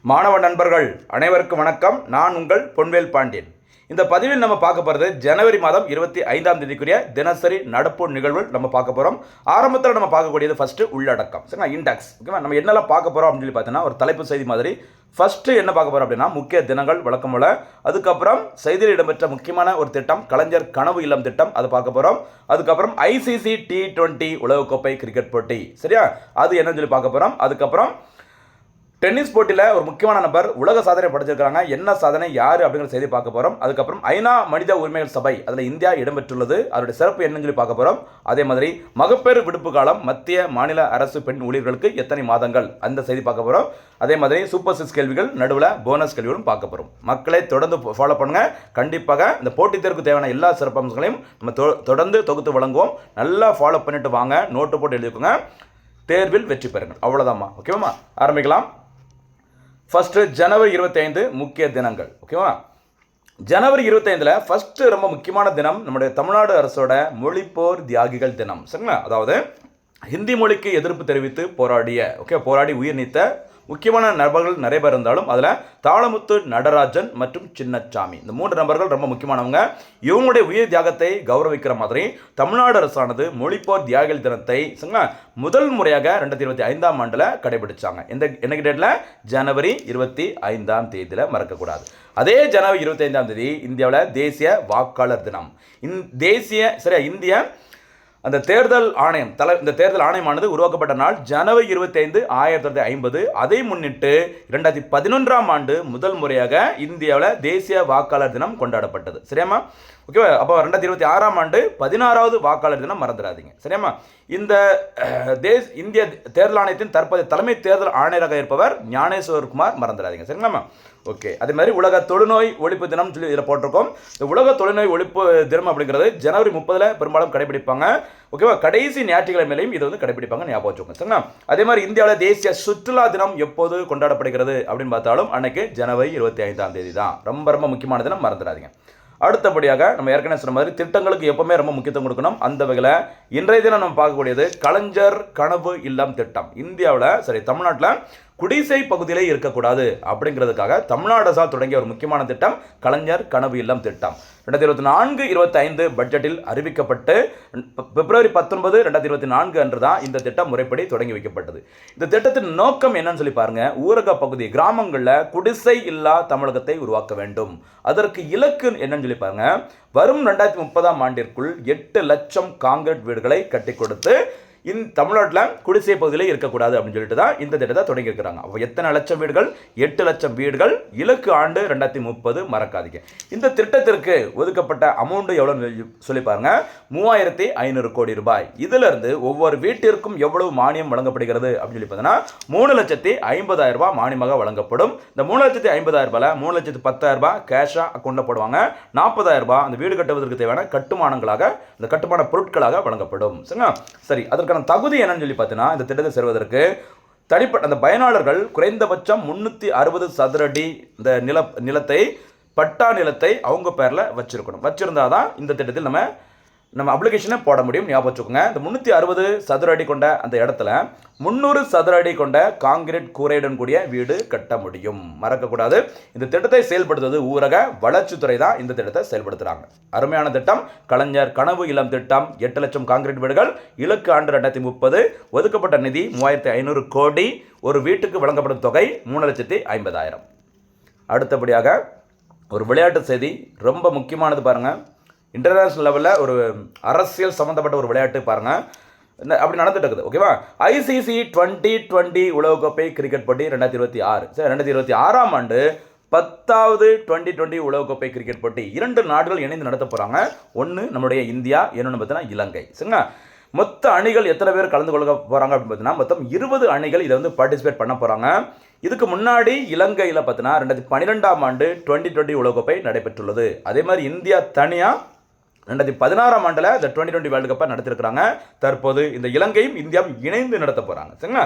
மாணவ நண்பர்கள் அனைவருக்கும் வணக்கம். நான் உங்கள் பொன்வேல் பாண்டியன். இந்த பதிவில் நம்ம பார்க்க போகிறது ஜனவரி மாதம் 25ஆம் தேதிக்குரிய தினசரி நடப்பு நிகழ்வு நம்ம பார்க்க போகிறோம். ஆரம்பத்தில் நம்ம பார்க்கக்கூடியது ஃபஸ்ட்டு உள்ளடக்கம், சரிங்களா, இண்டெக்ஸ். ஓகேவா, நம்ம என்னெல்லாம் பார்க்க போகிறோம் அப்படின்னு சொல்லி பார்த்தீங்கன்னா ஒரு தலைப்பு செய்தி மாதிரி ஃபஸ்ட்டு என்ன பார்க்க போகிறோம் அப்படின்னா முக்கிய தினங்கள் வழக்கம் போல, அதுக்கப்புறம் செய்தியில் இடம்பெற்ற முக்கியமான ஒரு திட்டம் கலைஞர் கனவு இல்லம் திட்டம், அதை பார்க்க போகிறோம். அதுக்கப்புறம் ஐசிசி T20 உலகக்கோப்பை கிரிக்கெட் போட்டி, சரியா, அது என்னன்னு சொல்லி பார்க்க போகிறோம். அதுக்கப்புறம் டென்னிஸ் போட்டியில் ஒரு முக்கியமான நபர் உலக சாதனை படைச்சிருக்காங்க, என்ன சாதனை யார் அப்படிங்கிற செய்தி பார்க்க போகிறோம். அதுக்கப்புறம் ஐநா மனித உரிமைகள் சபை, அதில் இந்தியா இடம்பெற்றுள்ளது, அதோடைய சிறப்பு என்னன்னு சொல்லி பார்க்க போகிறோம். அதே மாதிரி மகப்பேறு விடுப்பு காலம் மத்திய மாநில அரசு பெண் ஊழியர்களுக்கு எத்தனை மாதங்கள், அந்த செய்தி பார்க்க போகிறோம். அதே மாதிரி சூப்பர் 6 கேள்விகள், நடுவில் போனஸ் கேள்விகளும் பார்க்க போகிறோம். மக்களை தொடர்ந்து ஃபாலோ பண்ணுங்கள். கண்டிப்பாக இந்த போட்டித் தேர்வுக்கு தேவையான எல்லா சிறப்பம்சங்களையும் நம்ம தொடர்ந்து தொகுத்து வழங்குவோம். நல்லா ஃபாலோ பண்ணிட்டு வாங்க, நோட்டு போட்டு எழுதிக்கோங்க, தேர்வில் வெற்றி பெறுங்கள். அவ்வளோதாம்மா. ஓகேவா, ஆரம்பிக்கலாம். ஃபஸ்ட்டு ஜனவரி 25 முக்கிய தினங்கள். ஓகேவா, ஜனவரி 25ல் ஃபஸ்ட்டு ரொம்ப முக்கியமான தினம் நம்முடைய தமிழ்நாடு அரசோட மொழிப்போர் தியாகிகள் தினம், சரிங்களா. அதாவது ஹிந்தி மொழிக்கு எதிர்ப்பு தெரிவித்து போராடி உயிர் நீத்த முக்கியமான நபர்கள் நிறைய பேர் இருந்தாலும் அதில் தாளமுத்து நடராஜன் மற்றும் சின்னச்சாமி, இந்த 3 நபர்கள் ரொம்ப முக்கியமானவங்க. இவங்களுடைய உயிர் தியாகத்தை கௌரவிக்கிற மாதிரி தமிழ்நாடு அரசானது மொழிப்போர் தியாகிகள் தினத்தை முதல் முறையாக 2025ஆம் ஆண்டில் கடைபிடிச்சாங்க. என்னைக்கு டேட்டில்? ஜனவரி 25ஆம் தேதியில், மறக்கக்கூடாது. அதே ஜனவரி 25ஆம் தேதி இந்தியாவில் தேசிய வாக்காளர் தினம். இந்திய அந்த தேர்தல் ஆணையம் இந்த தேர்தல் ஆணையமானது உருவாக்கப்பட்ட நாள் ஜனவரி 25, 1950. அதை முன்னிட்டு 2011ஆம் ஆண்டு முதல் முறையாக இந்தியாவில் தேசிய வாக்காளர் தினம் கொண்டாடப்பட்டது, சரியாமா. ஓகேவா, அப்போ 2026ஆம் ஆண்டு 16வது வாக்காளர் தினம், மறந்துடாதீங்க, சரியாமா. இந்த இந்திய தேர்தல் ஆணையத்தின் தற்போதைய தலைமை தேர்தல் ஆணையராக இருப்பவர் ஞானேஸ்வர் குமார், மறந்துடாதீங்க, சரிங்களாமா. ஓகே, அதே மாதிரி உலக தொழுநோய் ஒழிப்பு தினம் சொல்லி இதில் போட்டிருக்கோம். இந்த உலக தொழுநோய் ஒழிப்பு தினம் அப்படிங்கிறது ஜனவரி 30 பெரும்பாலும் கடைபிடிப்பாங்க. ஓகேவா, கடைசி ஞாயிற்றுக்கிழமையிலையும் இதை வந்து கடைபிடிப்பாங்க, ஞாபகம் வச்சுக்கோங்க, சரிங்களா. அதே மாதிரி இந்தியாவில் தேசிய சுற்றுலா தினம் எப்போது கொண்டாடப்படுகிறது அப்படின்னு பார்த்தாலும் அன்னைக்கு ஜனவரி 25ஆம் தேதி தான். ரொம்ப ரொம்ப முக்கியமான தினம், மறந்துடாதீங்க. அடுத்தபடியாக நம்ம ஏற்கனவே சொன்ன மாதிரி திட்டங்களுக்கு எப்பவுமே ரொம்ப முக்கியத்துவம் கொடுக்கணும். அந்த வகையில் இன்றைய தினம் நம்ம பார்க்கக்கூடியது கலைஞர் கனவு இல்லம் திட்டம். இந்தியாவில் தமிழ்நாட்டில் குடிசை பகுதியிலே இருக்கக்கூடாது அப்படிங்கிறதுக்காக தமிழ்நாடு அரசால் தொடங்கிய ஒரு முக்கியமான திட்டம் கலைஞர் கனவு இல்லம் திட்டம். 2024-25 பட்ஜெட்டில் அறிவிக்கப்பட்டு பிப்ரவரி 19, 2024 அன்று தான் இந்த திட்டம் முறைப்படி தொடங்கி வைக்கப்பட்டது. இந்த திட்டத்தின் நோக்கம் என்னன்னு சொல்லி பாருங்க, ஊரக பகுதி கிராமங்களில் குடிசை இல்லா தமிழகத்தை உருவாக்க வேண்டும். அதற்கு இலக்கு என்னன்னு சொல்லி பாருங்க, வரும் 2030ஆம் ஆண்டிற்குள் 8 லட்சம் காங்கிரீட் வீடுகளை கட்டி கொடுத்து தமிழ்நாட்டில் குடிசை பகுதியில் இருக்கக்கூடாது அப்படின்னு சொல்லிட்டு தான் இந்த திட்டத்தை தொடங்கி இருக்கிறாங்க. அப்போ எத்தனை லட்சம் வீடுகள்? 8 லட்சம் வீடுகள். இலக்கு ஆண்டு 2030, மறக்காதீங்க. இந்த திட்டத்திற்கு ஒதுக்கப்பட்ட அமௌண்ட் எவ்வளோ சொல்லி பாருங்க, 3500 கோடி ரூபாய். இதிலிருந்து ஒவ்வொரு வீட்டிற்கும் எவ்வளவு மானியம் வழங்கப்படுகிறது அப்படின்னு சொல்லி பார்த்தீங்கன்னா 3,50,000 ரூபாய் மானியமாக வழங்கப்படும். இந்த 3,50,000 ரூபாயில் 3,10,000 ரூபாய் கேஷாக அக்கௌண்ட்டில் போடுவாங்க. 40,000 ரூபாய் அந்த வீடு கட்டுவதற்கு தேவையான கட்டுமானங்களாக, இந்த கட்டுமான பொருட்களாக வழங்கப்படும், சரிங்களா. சரி, அதற்கான தகுதி என்னன்னு சொல்லி பார்த்தீங்கன்னா இந்த திட்டத்தை சேர்வதற்கு தனிப்பட்ட அந்த பயனாளர்கள் குறைந்தபட்சம் 360 சதுர அடி இந்த நிலத்தை, பட்டா நிலத்தை அவங்க பேரில் வச்சிருந்தாதான் இந்த திட்டத்தில் நம்ம அப்ளிகேஷனை போட முடியும், ஞாபகம் வச்சுக்கோங்க. இந்த 360 சதுர அடி கொண்ட அந்த இடத்துல 300 சதுர அடி கொண்ட காங்கிரீட் கூரையுடன் கூடிய வீடு கட்ட முடியும், மறக்கக்கூடாது. இந்த திட்டத்தை செயல்படுத்துவது ஊரக வளர்ச்சித்துறை தான் இந்த திட்டத்தை செயல்படுத்துகிறாங்க. அருமையான திட்டம் கலைஞர் கனவு இல்லம் திட்டம். 8 லட்சம் காங்கிரீட் வீடுகள், இலக்கு ஆண்டு 2030, ஒதுக்கப்பட்ட நிதி 3500 கோடி, ஒரு வீட்டுக்கு வழங்கப்படும் தொகை 3,50,000. அடுத்தபடியாக ஒரு விளையாட்டு செய்தி, ரொம்ப முக்கியமானது பாருங்கள். இன்டர்நேஷ்னல் லெவலில் ஒரு அரசியல் சம்மந்தப்பட்ட ஒரு விளையாட்டு பாருங்கள், அப்படி நடந்துட்டு இருக்குது. ஓகேவா, ஐசிசி T20 உலகக்கோப்பை கிரிக்கெட் போட்டி 2026. சரி, 2026ஆம் ஆண்டு 10வது T20 உலகக்கோப்பை கிரிக்கெட் போட்டி 2 நாடுகள் இணைந்து நடத்த போகிறாங்க. ஒன்று நம்மளுடைய இந்தியா, இன்னொன்று பார்த்தீங்கன்னா இலங்கை, சரிங்களா. மொத்த அணிகள் எத்தனை பேர் கலந்து கொள்ள போகிறாங்க அப்படின்னு பார்த்தீங்கன்னா மொத்தம் 20 அணிகள் இதை வந்து பார்ட்டிசிபேட் பண்ண போகிறாங்க. இதுக்கு முன்னாடி இலங்கையில் பார்த்தீங்கன்னா 2012ஆம் ஆண்டு T20 உலகக்கோப்பை நடைபெற்றுள்ளது. அதே மாதிரி இந்தியா தனியாக 2016ஆம் ஆண்டில் இந்த T20 வேர்ல்டு கப்பை நடத்திருக்கிறாங்க. தற்போது இந்த இலங்கையும் இந்தியாவும் இணைந்து நடத்த போகிறாங்க, சரிங்களா.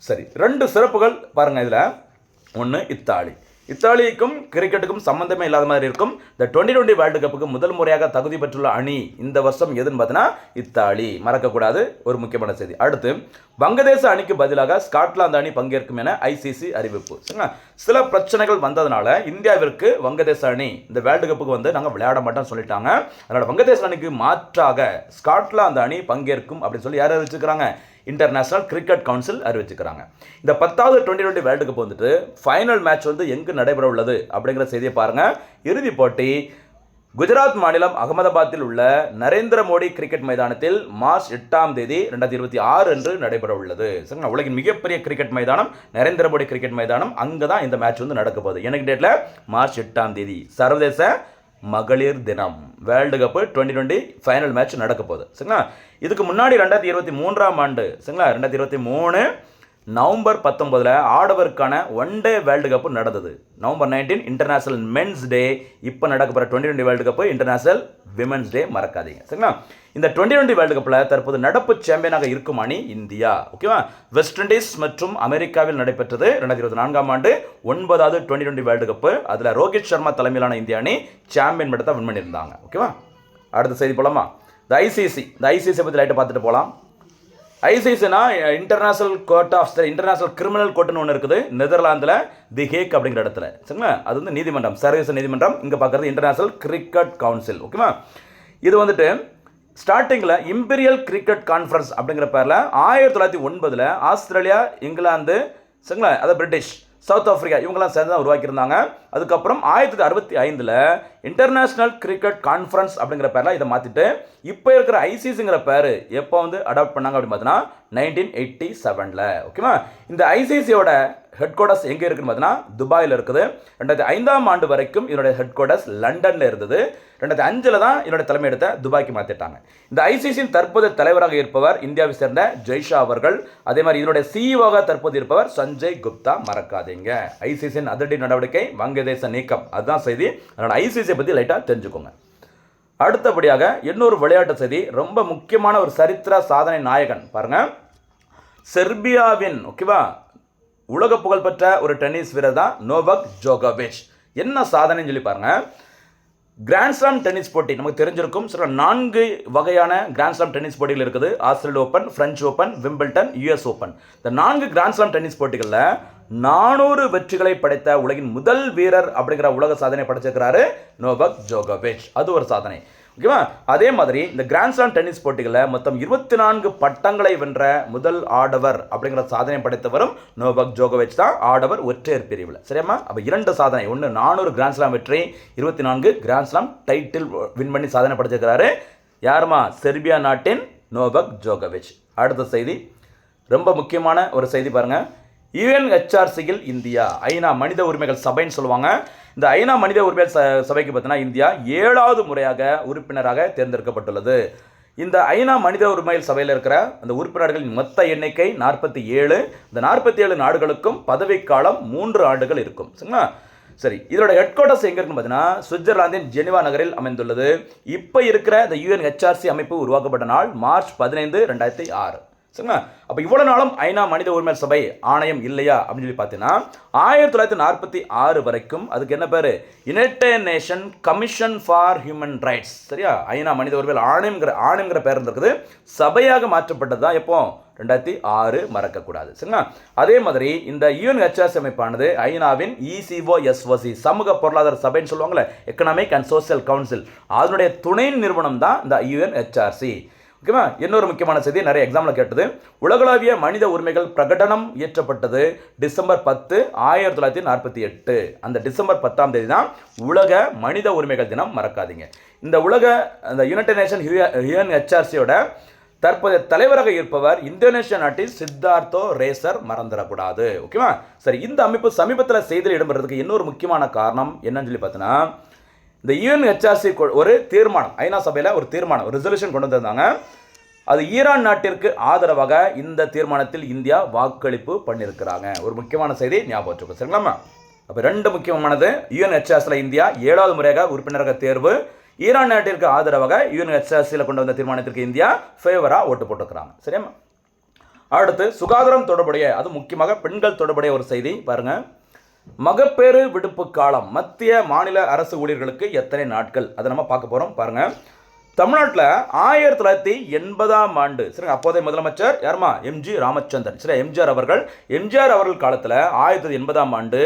சரி, 2 சிறப்புகள் பாருங்கள் இதில். ஒன்று இத்தாலிக்கும் கிரிக்கெட்டுக்கும் சம்பந்தமே இல்லாத மாதிரி இருக்கும். இந்த 2020 வேர்ல்டு கப்புக்கு முதல் முறையாக தகுதி பெற்றுள்ள அணி இந்த வருஷம் எதுன்னு பார்த்தீங்கன்னா இத்தாலி. மறக்கக்கூடாது, ஒரு முக்கியமான செய்தி. அடுத்து, வங்கதேச அணிக்கு பதிலாக ஸ்காட்லாந்து அணி பங்கேற்கும் என ஐசிசி அறிவிப்பு. சில பிரச்சனைகள் வந்ததுனால இந்தியாவிற்கு வங்கதேச அணி இந்த வேர்ல்டு கப்புக்கு வந்து நாங்கள் விளையாட மாட்டோம்னு சொல்லிட்டாங்க. அதனால் வங்கதேச அணிக்கு மாற்றாக ஸ்காட்லாந்து அணி பங்கேற்கும் அப்படின்னு சொல்லி யார் அறிவிச்சுக்கிறாங்க? இன்டர்நேஷனல் கிரிக்கெட் கவுன்சில் அறிவிச்சுக்கிறாங்க. இந்த 10வது 2020 வேர்ல்டு கப் வந்துட்டு ஃபைனல் மேட்ச் வந்து எங்கு நடைபெற உள்ளது அப்படிங்கிற செய்தியை பாருங்க. இறுதிப் போட்டி குஜராத் மாநிலம் அகமதாபாத்தில் உள்ள நரேந்திர மோடி கிரிக்கெட் மைதானத்தில் மார்ச் 8ஆம் தேதி 2026 அன்று நடைபெற உள்ளது. உலகின் மிகப்பெரிய கிரிக்கெட் மைதானம் நரேந்திர மோடி கிரிக்கெட் மைதானம். அங்கே தான் இந்த மேட்ச் வந்து நடக்க போகுது. எனக்கு டேட்டில் மார்ச் 8ஆம் தேதி சர்வதேச மகளிர் தினம். வேர்ல்டு கப்பு 2020 ஃபைனல் மேட்ச் நடக்க போகுது. சரிங்களா? இதுக்கு முன்னாடி 2023ஆம் ஆண்டு, சரிங்களா, 2023 நவம்பர் 19 ஆடவருக்கான ஒன் டே வேர்ல்டு கப்பு நடந்தது. November 19 international men's day. இப்போ நடக்க போகிற 2020 world cup international women's day, மறக்காதீங்க. சரிங்களா? இந்த 2020 வேர்ல்டு கப்பில் தற்போது நடப்பு சாம்பியனாக இருக்கும் அணி இந்தியா. ஓகேவா? வெஸ்ட் இண்டீஸ் மற்றும் அமெரிக்காவில் நடைபெற்றது 2024ஆம் ஆண்டு 9வது 2020 வேர்ல்டு கப்பு. அதில் ரோஹித் சர்மா தலைமையிலான இந்திய அணி சாம்பியன் பட்டத்தை வின் பண்ணியிருந்தாங்க. ஓகேவா? அடுத்த செய்தி போலாமா? இந்த ஐசிசி பற்றி லைட்டை பார்த்துட்டு போகலாம். ஐசிசினா international court of international criminal கோர்ட்டுன்னு ஒன்று இருக்குது நெதர்லாந்தில், தி ஹேக் அப்படிங்கிற இடத்துல. சரிங்களா? அது வந்து நீதிமன்றம், சர்வதேச நீதிமன்றம். இங்கே பார்க்குறது இன்டர்நேஷனல் கிரிக்கெட் கவுன்சில். ஓகேவா? இது வந்துட்டு ஸ்டார்டிங்கில் இம்பீரியல் கிரிக்கெட் கான்ஃபரன்ஸ் அப்படிங்கிற பேரில் 1909 ஆஸ்திரேலியா, இங்கிலாந்து, சரிங்களா, அது பிரிட்டிஷ், சவுத் ஆஃப்ரிக்கா இவங்கெல்லாம் சேர்ந்து தான் உருவாக்கியிருந்தாங்க. அதுக்கப்புறம் 1965 இன்டர்நேஷ்னல் கிரிக்கெட் கான்ஃபரன்ஸ் அப்படிங்கிற பேரில் இதை மாற்றிட்டு இப்போ இருக்கிற ஐசிசிங்கிற பேர் எப்போ வந்து அடாப்ட் பண்ணாங்க அப்படின்னு பார்த்தீங்கன்னா 1987. ஓகேவா? இந்த ஐசிசியோட ஹெட் குவார்ட்டர்ஸ் எங்கே இருக்குன்னு பார்த்தீங்கன்னா துபாயில் இருக்குது. 2005ஆம் ஆண்டு வரைக்கும் இதனுடைய ஹெட் குவார்ட்டர்ஸ் லண்டனில் இருந்தது. 2005 தான் இதனுடைய தலைமையிடத்தை துபாய்க்கு மாற்றிட்டாங்க. இந்த ஐசிசியின் தற்போது தலைவராக இருப்பவர் இந்தியாவை சேர்ந்த ஜெய்ஷா அவர்கள். அதே மாதிரி இதனுடைய சிஇஓவாக தற்போது இருப்பவர் சஞ்சய் குப்தா. மறக்காதீங்க. ஐசிசியின் அதிரடி நடவடிக்கை வங்கதேச நீக்கம், அதுதான் செய்தி. அதனால் ஐசிசியை பற்றி லைட்டாக தெரிஞ்சுக்கோங்க. அடுத்தபடியாக இன்னொரு விளையாட்டு செய்தி, ரொம்ப முக்கியமான ஒரு சரித்திர சாதனை நாயகன் பாருங்க. செர்பியாவின் ஓகேவா உலக புகழ்பெற்ற ஒரு டென்னிஸ் வீரர் தான் நோவக் ஜோகோவிச். என்ன சாதனைன்னு சொல்லி பாருங்க. கிராண்ட்ஸ்லாம் டென்னிஸ் போட்டி நமக்கு தெரிஞ்சிருக்கும். 4 வகையான கிராண்ட்ஸ்லாம் டென்னிஸ் போட்டிகள் இருக்குது. ஆஸ்திரேலிய open, French open, Wimbledon, US open. இந்த 4 கிராண்ட்ஸ்லாம் டென்னிஸ் போட்டிகளில் 400 வெற்றிகளை படைத்த உலகின் முதல் வீரர் அப்படிங்கிற உலக சாதனை படைச்சிருக்கிறாரு நோவக் ஜோகோவிச். அது ஒரு சாதனை. ஓகேவா? அதே மாதிரி இந்த கிராண்ட்ஸ்லாம் டென்னிஸ் போட்டிகளில் மொத்தம் 24 பட்டங்களை வென்ற முதல் ஆடவர் அப்படிங்கிற சாதனை படைத்தவரும் நோவக் ஜோகோவிச் தான், ஆடவர் ஒற்றையர் பிரிவில். சரியாமா? அப்போ 2 சாதனை. ஒன்று 400 கிராண்ட்ஸ்லாம் வெற்றி, 24 கிராண்ட்ஸ்லாம் டைட்டில் வின் பண்ணி சாதனை படைச்சிருக்கிறாரு. யாருமா? செர்பியா நாட்டின் நோவக் ஜோகோவிச். அடுத்த செய்தி ரொம்ப முக்கியமான ஒரு செய்தி பாருங்க. யுஎன்ஹெச்ஆர்சியில் இந்தியா, ஐநா மனித உரிமைகள் சபைன்னு சொல்லுவாங்க. இந்த ஐநா மனித உரிமைகள் சபைக்கு பார்த்தீங்கன்னா இந்தியா 7வது முறையாக உறுப்பினராக தேர்ந்தெடுக்கப்பட்டுள்ளது. இந்த ஐநா மனித உரிமைகள் சபையில் இருக்கிற அந்த உறுப்பினர்களின் மொத்த எண்ணிக்கை 47. இந்த 47 நாடுகளுக்கும் பதவிக்காலம் 3 ஆண்டுகள் இருக்கும். சரிங்களா? சரி, இதோட ஹெட் குவார்ட்டர்ஸ் எங்கே இருக்குன்னு பார்த்தீங்கன்னா சுவிட்சர்லாந்தின் ஜெனிவா நகரில் அமைந்துள்ளது. இப்போ இருக்கிற இந்த யுஎன்ஹெச்ஆர்சி அமைப்பு உருவாக்கப்பட்ட நாள் மார்ச் 15, 2006. சரிங்களா? அப்போ இவ்வளோ நாளும் ஐநா மனித உரிமை சபை ஆணையம் இல்லையா அப்படின்னு சொல்லி பார்த்தீங்கன்னா 1946 வரைக்கும் அதுக்கு என்ன பேர்? United Nation Commission for Human Rights. சரியா? ஐநா மனித உரிமை ஆணையங்கிற பேர் இருந்திருக்குது. சபையாக மாற்றப்பட்டது தான் எப்போ? 2006. மறக்கக்கூடாது. சரிங்களா? அதே மாதிரி இந்த யுஎன்ஹெச்ஆர்சி அமைப்பானது ஐநாவின் இசிஓஎஸ்ஓசி சமூக பொருளாதார சபைன்னு சொல்லுவாங்கள்ல, எக்கனாமிக் அண்ட் சோசியல் கவுன்சில், அதனுடைய துணை நிறுவனம் தான் இந்த யுஎன்ஹெச்ஆர்சி. ஓகேவா? இன்னொரு முக்கியமான செய்தி நிறைய எக்ஸாமில் கேட்டது. உலகளாவிய மனித உரிமைகள் பிரகடனம் இயற்றப்பட்டது டிசம்பர் 10, 1948. அந்த டிசம்பர் 10ஆம் தேதி தான் உலக மனித உரிமைகள் தினம். மறக்காதீங்க. இந்த யுனைடெட் நேஷன் யுஎன்ஹெச்ஆர்சியோட தற்போதைய தலைவராக இருப்பவர் இந்தோனேஷியா நாட்டில் சித்தார்த்தோ ரேசர். மறந்துடக்கூடாது. ஓகேவா? சரி, இந்த அமைப்பு சமீபத்தில் செய்தியில் இடம்பெறதுக்கு இன்னொரு முக்கியமான காரணம் என்னன்னு சொல்லி பார்த்தீங்கன்னா இந்த யுஎன்ஹெச்ஆர்சி ஒரு தீர்மானம், ஐநா சபையில் ஒரு தீர்மானம், ரெசல்யூஷன் கொண்டு வந்திருந்தாங்க. அது ஈரான் நாட்டிற்கு ஆதரவாக இந்த தீர்மானத்தில் இந்தியா வாக்களிப்பு பண்ணியிருக்கிறாங்க. ஒரு முக்கியமான செய்தி ஞாபகம் வச்சுக்கோ. சரிங்களாமா? அப்போ 2 முக்கியமானது. யுஎன்ஹெச்ஆர்சியில் இந்தியா 7வது முறையாக உறுப்பினராக தேர்வு. ஈரான் நாட்டிற்கு ஆதரவாக யுஎன்ஹெச்ஆர்சியில் கொண்டு வந்த தீர்மானத்திற்கு இந்தியா ஃபேவராக ஓட்டு போட்டுக்கிறாங்க. சரியா? அடுத்து சுகாதாரம் தொடர்புடைய, அது முக்கியமாக பெண்கள் தொடர்புடைய ஒரு செய்தி பாருங்கள். மகப்பேறு விடுப்பு காலம் மத்திய மாநில அரசு ஊழியர்களுக்கு எத்தனை நாட்கள் அதை நம்ம பார்க்க போகிறோம். பாருங்கள், தமிழ்நாட்டில் 1980ஆம் ஆண்டு சரி அப்போதைய முதலமைச்சர் யாருமா எம்ஜி ராமச்சந்திரன் சரி எம்ஜிஆர் அவர்கள் காலத்தில் 1980ஆம் ஆண்டு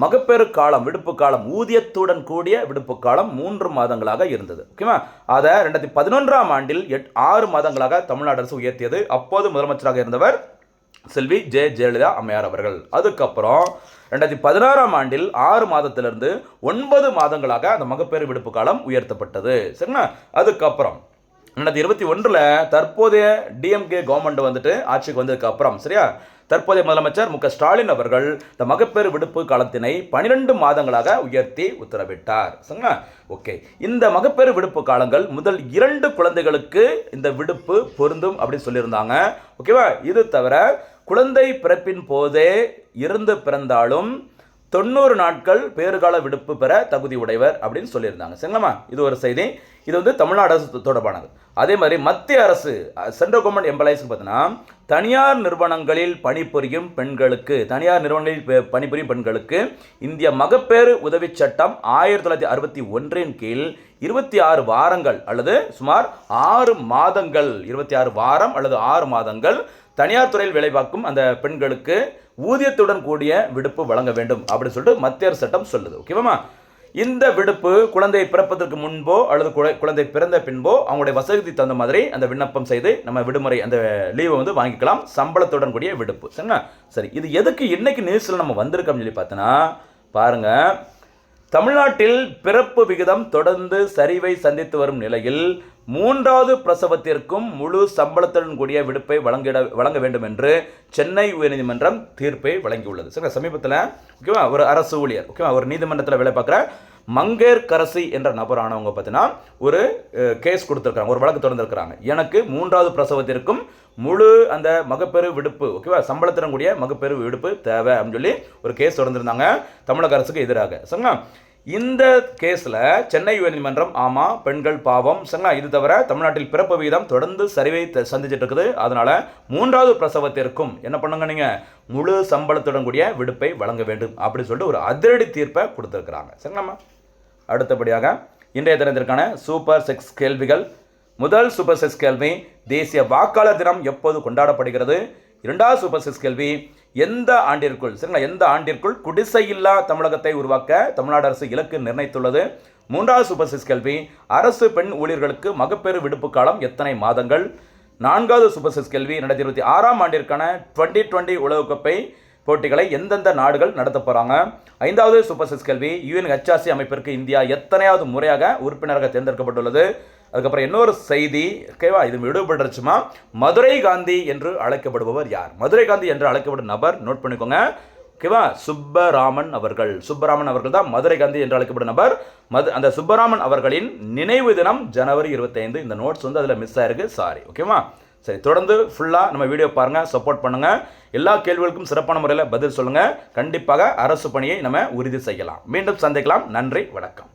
மகப்பேறு காலம் விடுப்பு காலம் ஊதியத்துடன் கூடிய விடுப்பு காலம் 3 மாதங்களாக இருந்தது. ஓகேவா? அதை 2011ஆம் ஆண்டில் 6 மாதங்களாக தமிழ்நாடு அரசு உயர்த்தியது. அப்போது முதலமைச்சராக இருந்தவர் செல்வி ஜெயலலிதா அம்மையார் அவர்கள். அதுக்கப்புறம் 2016ஆம் ஆண்டில் 6 மாதத்திலிருந்து 9 மாதங்களாக அந்த மகப்பேறு விடுப்பு காலம் உயர்த்தப்பட்டது. சரிங்களா? அதுக்கப்புறம் 2021 தற்போதைய டிஎம்கே கவர்மெண்ட் வந்துட்டு ஆட்சிக்கு வந்ததுக்கு அப்புறம் சரியா தற்போதைய முதலமைச்சர் மு.க. ஸ்டாலின் அவர்கள் இந்த மகப்பேறு விடுப்பு காலத்தினை 12 மாதங்களாக உயர்த்தி உத்தரவிட்டார். சரிங்களா? ஓகே, இந்த மகப்பேறு விடுப்பு காலங்கள் முதல் 2 குழந்தைகளுக்கு இந்த விடுப்பு பொருந்தும் அப்படின்னு சொல்லியிருந்தாங்க. ஓகேவா? இது தவிர குழந்தை பிறப்பின் போதே இருந்து பிறந்தாலும் 90 நாட்கள் பேறுகால விடுப்பு பெற தகுதி உடையவர் அப்படின்னு சொல்லியிருந்தாங்க. சரிங்களா? இது ஒரு செய்தி. இது வந்து தமிழ்நாடு அரசு தொடர்பானது. அதே மாதிரி மத்திய அரசு சென்ட்ரல் கவர்மெண்ட் எம்ப்ளாயிஸ் பார்த்தீங்கன்னா தனியார் நிறுவனங்களில் பணிபுரியும் பெண்களுக்கு இந்திய மகப்பேறு உதவி சட்டம் 1961 கீழ் 26 வாரங்கள் அல்லது சுமார் 6 மாதங்கள் 26 வாரம் அல்லது 6 மாதங்கள் தனியார் துறையில் வேலை பார்க்கும் அந்த பெண்களுக்கு ஊதியத்துடன் கூடிய விடுப்பு வழங்க வேண்டும் அப்படின்னு சொல்லிட்டு மத்திய அரசு சட்டம் சொல்லுது. ஓகேவா? இந்த விடுப்பு குழந்தை பிறப்பதற்கு முன்போ அல்லது குழந்தை பிறந்த பின்போ அவங்களுடைய வசதிக்கு தகுந்த மாதிரி அந்த விண்ணப்பம் செய்து நம்ம விடுமுறை அந்த லீவை வந்து வாங்கிக்கலாம். சம்பளத்துடன் கூடிய விடுப்பு. சரிங்களா? சரி, இது எதுக்கு இன்னைக்கு நியூஸில் நம்ம வந்திருக்கோம்னு சொல்லி பார்த்தோன்னா பாருங்க, தமிழ்நாட்டில் பிறப்பு விகிதம் தொடர்ந்து சரிவை சந்தித்து வரும் நிலையில் 3வது பிரசவத்திற்கும் முழு சம்பளத்துடன் கூடிய விடுப்பை வழங்க வேண்டும் என்று சென்னை உயர்நீதிமன்றம் தீர்ப்பை வழங்கியுள்ளது. சரி, சமீபத்தில் ஓகேவா ஒரு அரசு ஊழியர் ஓகேவா ஒரு நீதிமன்றத்தில் வேலை பார்க்குற மங்கேற்கரசி என்ற நபரானவங்க பார்த்தீங்கன்னா ஒரு கேஸ் கொடுத்துருக்காங்க, ஒரு வழக்கு தொடர்ந்துருக்கிறாங்க. எனக்கு 3வது பிரசவத்திற்கும் முழு அந்த மகப்பேறு விடுப்பு ஓகேவா சம்பளத்துடன் கூடிய மகப்பேறு விடுப்பு தேவை அப்படின்னு சொல்லி ஒரு கேஸ் தொடர்ந்துருந்தாங்க தமிழக அரசுக்கு எதிராக. சரிங்களா? இந்த கேஸில் சென்னை உயர்நீதிமன்றம் ஆமாம் பெண்கள் பாவம் சரிங்களா இது தவிர தமிழ்நாட்டில் பிறப்பு விகிதம் தொடர்ந்து சரிவை சந்திச்சுட்டு இருக்குது. அதனால் 3வது பிரசவத்திற்கும் என்ன பண்ணுங்க நீங்கள் முழு சம்பளத்துடன் கூடிய விடுப்பை வழங்க வேண்டும் அப்படின்னு சொல்லிட்டு ஒரு அதிரடி தீர்ப்பை கொடுத்துருக்குறாங்க. சரிங்களாம்மா? அடுத்தபடியாக இன்றைய தினத்திற்கான சூப்பர் 6 கேள்விகள். முதல் சூப்பர் 6 கேள்வி, தேசிய வாக்காளர் தினம் எப்போது கொண்டாடப்படுகிறது? 2வது சூப்பர் 6 கேள்வி, எந்த ஆண்டிற்குள் குடிசையில்லா தமிழகத்தை உருவாக்க தமிழ்நாடு அரசு இலக்கு நிர்ணயித்துள்ளது? 3வது சூப்பர் 6 கேள்வி, அரசு பெண் ஊழியர்களுக்கு மகப்பேறு விடுப்பு காலம் எத்தனை மாதங்கள்? 4வது சூப்பர் 6 கேள்வி, 2026ஆம் ஆண்டிற்கான 2020 உலகக்கோப்பை போட்டிகளை எந்தெந்த நாடுகள் நடத்த போகிறாங்க? 5வது சூப்பர் 6 கேள்வி, UNHRC அமைப்பிற்கு இந்தியா எத்தனையாவது முறையாக உறுப்பினராக தேர்ந்தெடுக்கப்பட்டுள்ளது? அதுக்கப்புறம் இன்னொரு செய்தி ஓகேவா இது விடுபட்டுருச்சுமா, மதுரை காந்தி என்று அழைக்கப்படுபவர் யார்? மதுரை காந்தி என்று அழைக்கப்படும் நபர் நோட் பண்ணிக்கோங்க ஓகேவா சுப்பராமன் அவர்கள் தான் மதுரை காந்தி என்று அழைக்கப்படும் நபர். அந்த சுப்பராமன் அவர்களின் நினைவு தினம் ஜனவரி 25. இந்த நோட்ஸ் வந்து அதில் மிஸ் ஆயிருக்கு, சாரி. ஓகேவா? சரி, தொடர்ந்து ஃபுல்லாக நம்ம வீடியோ பாருங்கள், சப்போர்ட் பண்ணுங்கள். எல்லா கேள்விகளுக்கும் சிறப்பான முறையில் பதில் சொல்லுங்கள். கண்டிப்பாக அரசு பணியை நம்ம உறுதி செய்யலாம். மீண்டும் சந்திக்கலாம். நன்றி, வணக்கம்.